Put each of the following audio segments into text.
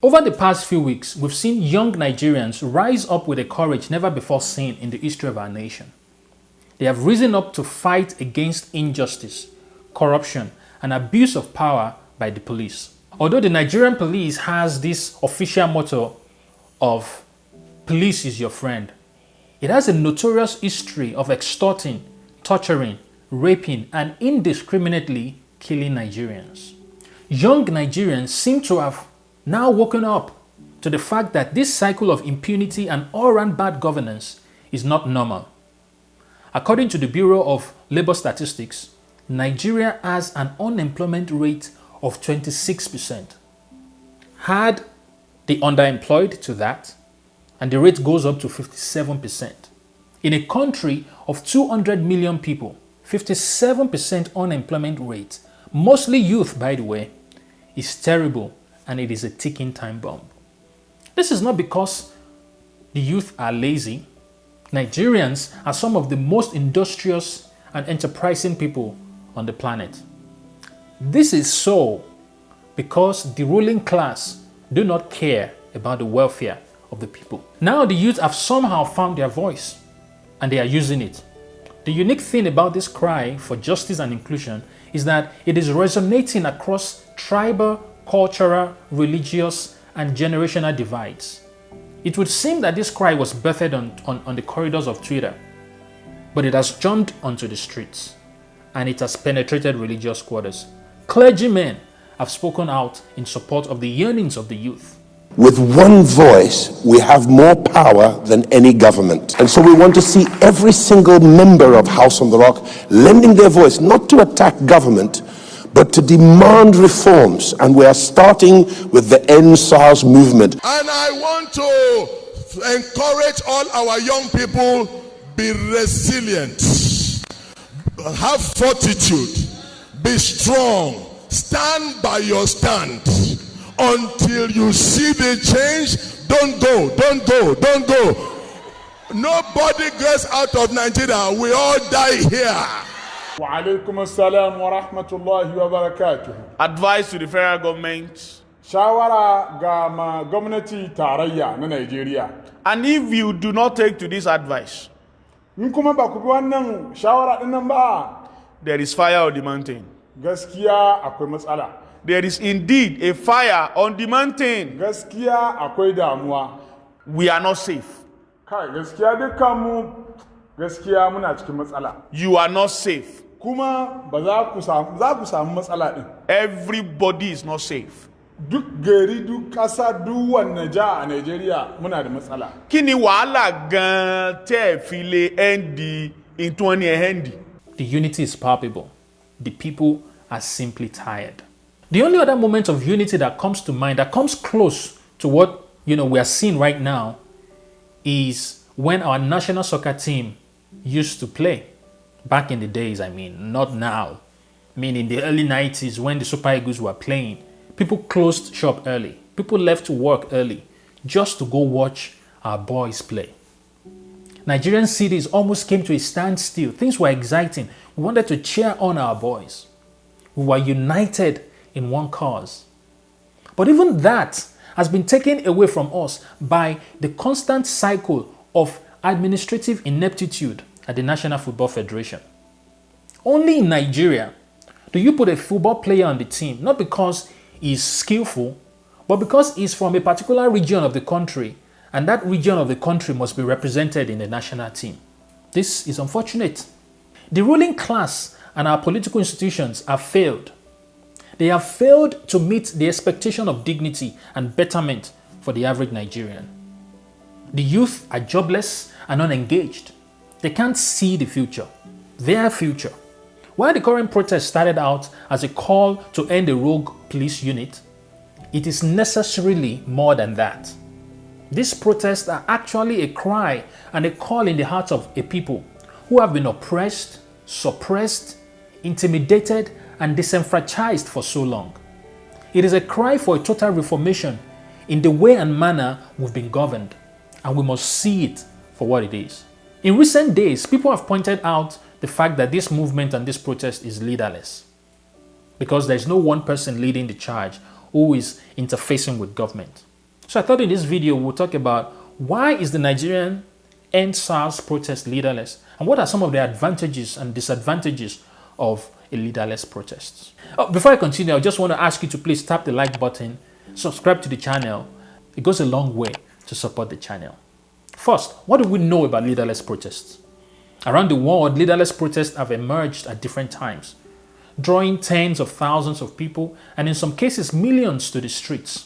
Over the past few weeks, we've seen young Nigerians rise up with a courage never before seen in the history of our nation. They have risen up to fight against injustice, corruption, and abuse of power by the police. Although the Nigerian police has this official motto of "police is your friend," it has a notorious history of extorting, torturing, raping, and indiscriminately killing Nigerians. Young Nigerians seem to have now woken up to the fact that this cycle of impunity and all-round bad governance is not normal. According to the Bureau of Labor Statistics, Nigeria has an unemployment rate of 26%. Add the underemployed to that, and the rate goes up to 57%. In a country of 200 million people, 57% unemployment rate, mostly youth by the way, is terrible, and it is a ticking time bomb. This is not because the youth are lazy. Nigerians are some of the most industrious and enterprising people on the planet. This is so because the ruling class do not care about the welfare of the people. Now the youth have somehow found their voice and they are using it. The unique thing about this cry for justice and inclusion is that it is resonating across tribal, cultural, religious, and generational divides. It would seem that this cry was birthed on the corridors of Twitter, but it has jumped onto the streets and it has penetrated religious quarters. Clergymen have spoken out in support of the yearnings of the youth. With one voice, we have more power than any government. And so we want to see every single member of House on the Rock lending their voice, not to attack government, but to demand reforms. And we are starting with the Endsars movement. And I want to encourage all our young people, be resilient, have fortitude, be strong, stand by your stand. Until you see the change, don't go. Nobody gets out of Nigeria. We all die here. Wa-alaikum assalam wa rahmatullahi wa barakatuh. Advice to the federal government. Shawara ga ma gwamnati tarayya na Nigeria. And if you do not take to this advice, In kuma ba ku bi wannan shawara din nan ba, there is fire on the mountain. gaskiya akwai matsala. There is indeed a fire on the mountain. Gaskiya akwai damuwa. We are not safe. Kai gaskiya dukkan mu gaskiya muna cikin matsala. You are not safe. Kuma ba za ku samu matsala din. Everybody is not safe. Duk gari, duk ƙasa, duk wanne ja a Nigeria muna da matsala. Kí ni wàhálà gan tẹ́ fi lè end in 20 The unity is palpable. The people are simply tired. The only other moment of unity that comes to mind, that comes close to what we are seeing right now, is when our national soccer team used to play. Back in the days, not now. In the early 90s when the Super Eagles were playing, people closed shop early. People left to work early just to go watch our boys play. Nigerian cities almost came to a standstill. Things were exciting. We wanted to cheer on our boys. We were united in one cause. But even that has been taken away from us by the constant cycle of administrative ineptitude at the National Football Federation. Only in Nigeria do you put a football player on the team, not because he's skillful, but because he's from a particular region of the country, and that region of the country must be represented in the national team. This is unfortunate. The ruling class and our political institutions have failed. They have failed to meet the expectation of dignity and betterment for the average Nigerian. The youth are jobless and unengaged. They can't see the future, their future. While the current protest started out as a call to end the rogue police unit, it is necessarily more than that. These protests are actually a cry and a call in the hearts of a people who have been oppressed, suppressed, intimidated, and disenfranchised for so long. It is a cry for a total reformation in the way and manner we've been governed, and we must see it for what it is. In recent days, people have pointed out the fact that this movement and this protest is leaderless, because there is no one person leading the charge who is interfacing with government. So I thought in this video we'll talk about why is the Nigerian Endsars protest leaderless, and what are some of the advantages and disadvantages of a leaderless protest. Before I continue, I just want to ask you to please tap the like button, subscribe to the channel. It goes a long way to support the channel. First, what do we know about leaderless protests? Around the world, leaderless protests have emerged at different times, drawing tens of thousands of people and in some cases millions to the streets.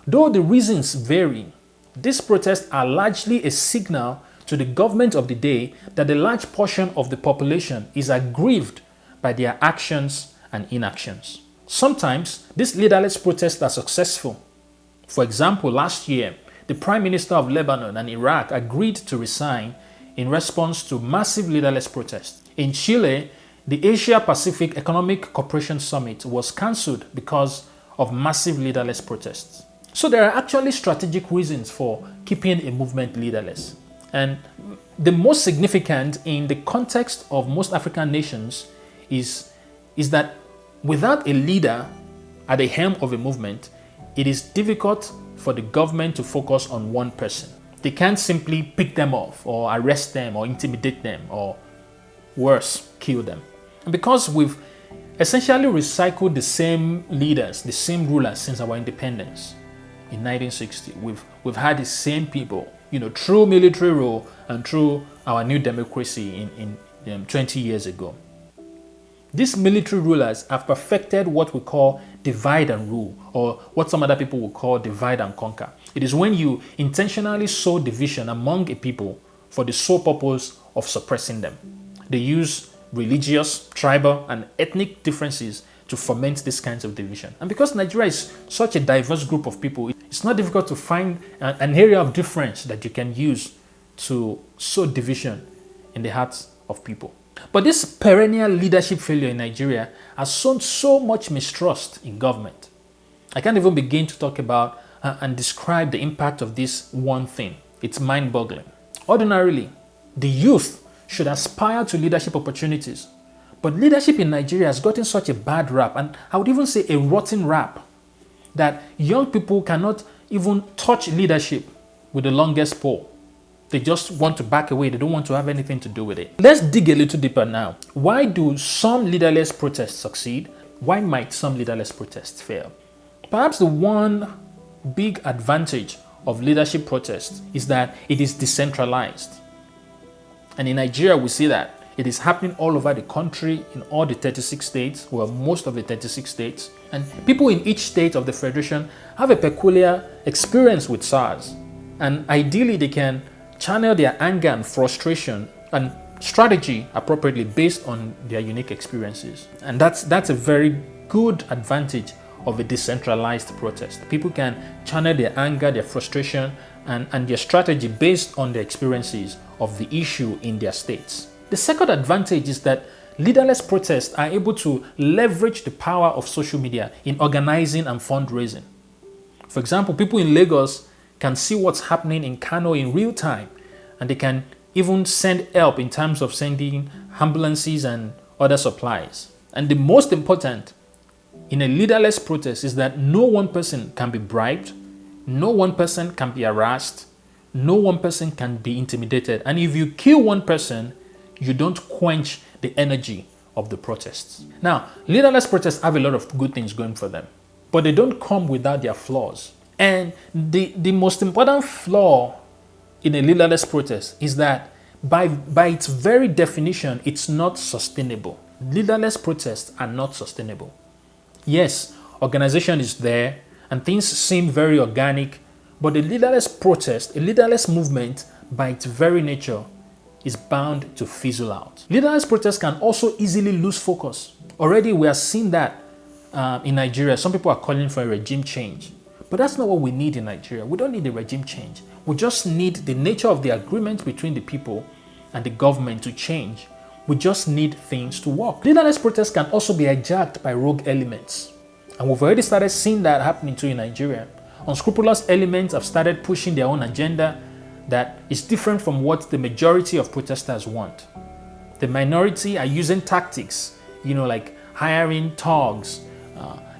Though the reasons vary, these protests are largely a signal to the government of the day that a large portion of the population is aggrieved by their actions and inactions. Sometimes these leaderless protests are successful. For example, last year, the Prime Minister of Lebanon and Iraq agreed to resign in response to massive leaderless protests. In Chile, the Asia-Pacific Economic Cooperation Summit was cancelled because of massive leaderless protests. So there are actually strategic reasons for keeping a movement leaderless. And the most significant in the context of most African nations is that without a leader at the helm of a movement, it is difficult for the government to focus on one person. They can't simply pick them off or arrest them or intimidate them or worse, kill them. And because we've essentially recycled the same leaders, the same rulers since our independence in 1960, we've had the same people, through military rule and through our new democracy in 20 years ago. These military rulers have perfected what we call divide and rule, or what some other people will call divide and conquer. It is when you intentionally sow division among a people for the sole purpose of suppressing them. They use religious, tribal, and ethnic differences to foment these kinds of division. And because Nigeria is such a diverse group of people, it's not difficult to find an area of difference that you can use to sow division in the hearts of people. But this perennial leadership failure in Nigeria has sown so much mistrust in government. I can't even begin to talk about and describe the impact of this one thing. It's mind-boggling. Ordinarily, the youth should aspire to leadership opportunities. But leadership in Nigeria has gotten such a bad rap, and I would even say a rotten rap, that young people cannot even touch leadership with the longest pole. They just want to back away. They don't want to have anything to do with it. Let's dig a little deeper now. Why do some leaderless protests succeed? Why might some leaderless protests fail? Perhaps the one big advantage of leadership protests is that it is decentralized. And in Nigeria, we see that. It is happening all over the country, in all the 36 states, well, most of the 36 states. And people in each state of the Federation have a peculiar experience with Sars. And ideally, they can channel their anger and frustration and strategy appropriately based on their unique experiences. And that's a very good advantage of a decentralized protest. People can channel their anger, their frustration, and their strategy based on the experiences of the issue in their states. The second advantage is that leaderless protests are able to leverage the power of social media in organizing and fundraising. For example, people in Lagos can see what's happening in Kano in real time, and they can even send help in terms of sending ambulances and other supplies. And the most important in a leaderless protest is that no one person can be bribed, no one person can be harassed, no one person can be intimidated. And if you kill one person, you don't quench the energy of the protests. Now, leaderless protests have a lot of good things going for them, but they don't come without their flaws. And the most important flaw in a leaderless protest is that by its very definition, it's not sustainable. Leaderless protests are not sustainable. Yes, organization is there and things seem very organic, but a leaderless protest, a leaderless movement, by its very nature, is bound to fizzle out. Leaderless protests can also easily lose focus. Already we are seeing that in Nigeria. Some people are calling for a regime change. But that's not what we need in Nigeria. We don't need a regime change. We just need the nature of the agreement between the people and the government to change. We just need things to work. Leaderless protests can also be hijacked by rogue elements. And we've already started seeing that happening too in Nigeria. Unscrupulous elements have started pushing their own agenda that is different from what the majority of protesters want. The minority are using tactics, like hiring thugs,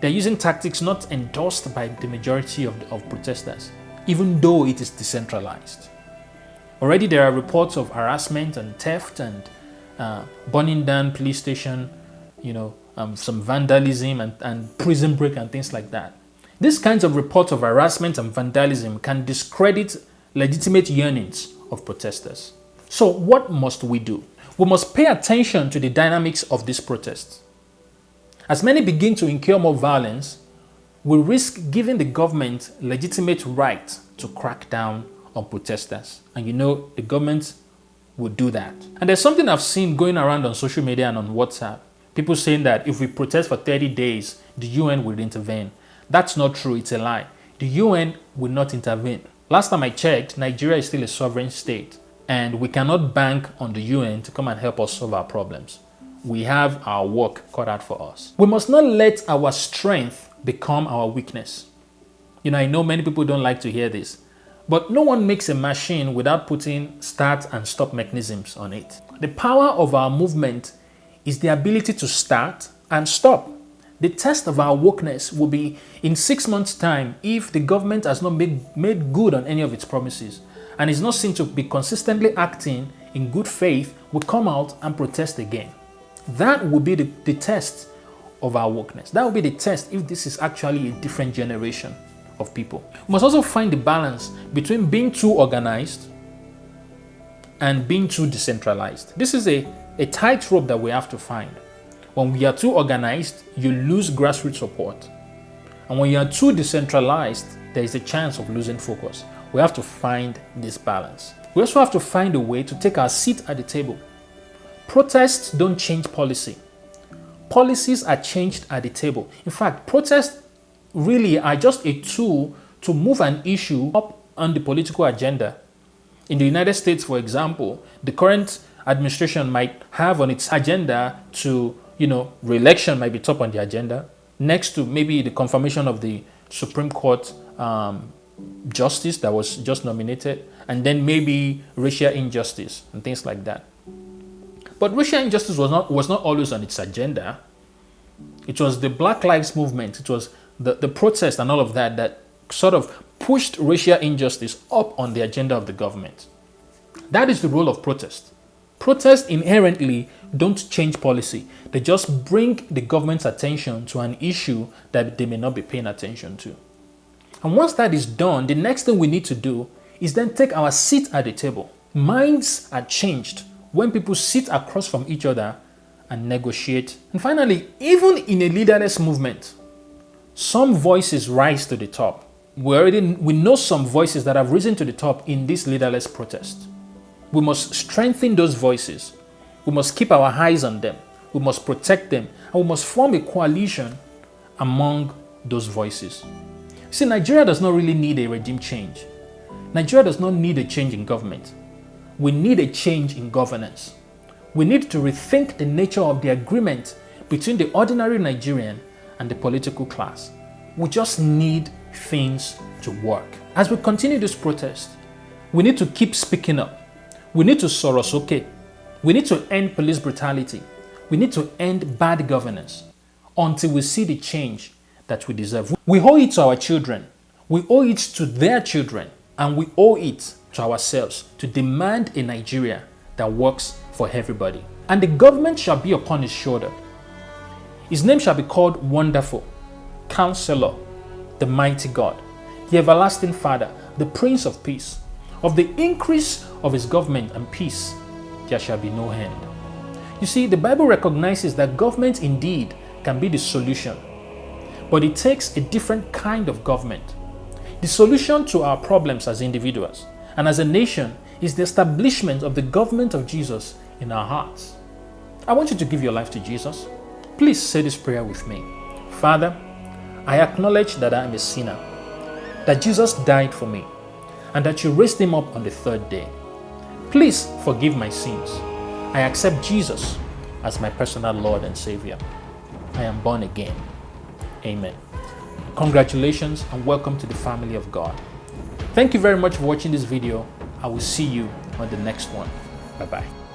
They're using tactics not endorsed by the majority of protesters, even though it is decentralized. Already there are reports of harassment and theft and burning down police station, some vandalism and prison break and things like that. These kinds of reports of harassment and vandalism can discredit legitimate yearnings of protesters. So what must we do? We must pay attention to the dynamics of these protests. As many begin to incur more violence, we risk giving the government legitimate right to crack down on protesters. And the government will do that. And there's something I've seen going around on social media and on WhatsApp. People saying that if we protest for 30 days, the UN will intervene. That's not true. It's a lie. The UN will not intervene. Last time I checked, Nigeria is still a sovereign state, and we cannot bank on the UN to come and help us solve our problems. We have our work cut out for us. We must not let our strength become our weakness. I know many people don't like to hear this, but no one makes a machine without putting start and stop mechanisms on it. The power of our movement is the ability to start and stop. The test of our wokeness will be in 6 months' time if the government has not made good on any of its promises and is not seen to be consistently acting in good faith, will come out and protest again. That will be the test of our wokeness. That will be the test if this is actually a different generation of people. We must also find the balance between being too organized and being too decentralized. This is a tightrope that we have to find. When we are too organized, you lose grassroots support. And when you are too decentralized, there is a chance of losing focus. We have to find this balance. We also have to find a way to take our seat at the table. Protests don't change policy. Policies are changed at the table. In fact, protests really are just a tool to move an issue up on the political agenda. In the United States, for example, the current administration might have on its agenda to, re-election might be top on the agenda, next to maybe the confirmation of the Supreme Court justice that was just nominated, and then maybe racial injustice and things like that. But racial injustice was not always on its agenda. It was the Black Lives Movement, it was the protest and all of that sort of pushed racial injustice up on the agenda of the government. That is the role of protest. Protests inherently don't change policy. They just bring the government's attention to an issue that they may not be paying attention to. And once that is done, the next thing we need to do is then take our seat at the table. Minds are changed when people sit across from each other and negotiate. And finally, even in a leaderless movement, some voices rise to the top. We know some voices that have risen to the top in this leaderless protest. We must strengthen those voices. We must keep our eyes on them. We must protect them. And we must form a coalition among those voices. See, Nigeria does not really need a regime change. Nigeria does not need a change in government. We need a change in governance. We need to rethink the nature of the agreement between the ordinary Nigerian and the political class. We just need things to work. As we continue this protest, we need to keep speaking up. We need to Sars okay. We need to end police brutality. We need to end bad governance until we see the change that we deserve. We owe it to our children. We owe it to their children. And we owe it to ourselves to demand a Nigeria that works for everybody. And the government shall be upon his shoulder. His name shall be called Wonderful, Counselor, the Mighty God, the Everlasting Father, the Prince of Peace. Of the increase of his government and peace, there shall be no end. You see, the Bible recognizes that government indeed can be the solution, but it takes a different kind of government. The solution to our problems as individuals and as a nation is the establishment of the government of Jesus in our hearts. I want you to give your life to Jesus. Please say this prayer with me. Father, I acknowledge that I am a sinner, that Jesus died for me, and that you raised him up on the third day. Please forgive my sins. I accept Jesus as my personal Lord and Savior. I am born again. Amen. Congratulations and welcome to the family of God. Thank you very much for watching this video. I will see you on the next one. Bye-bye.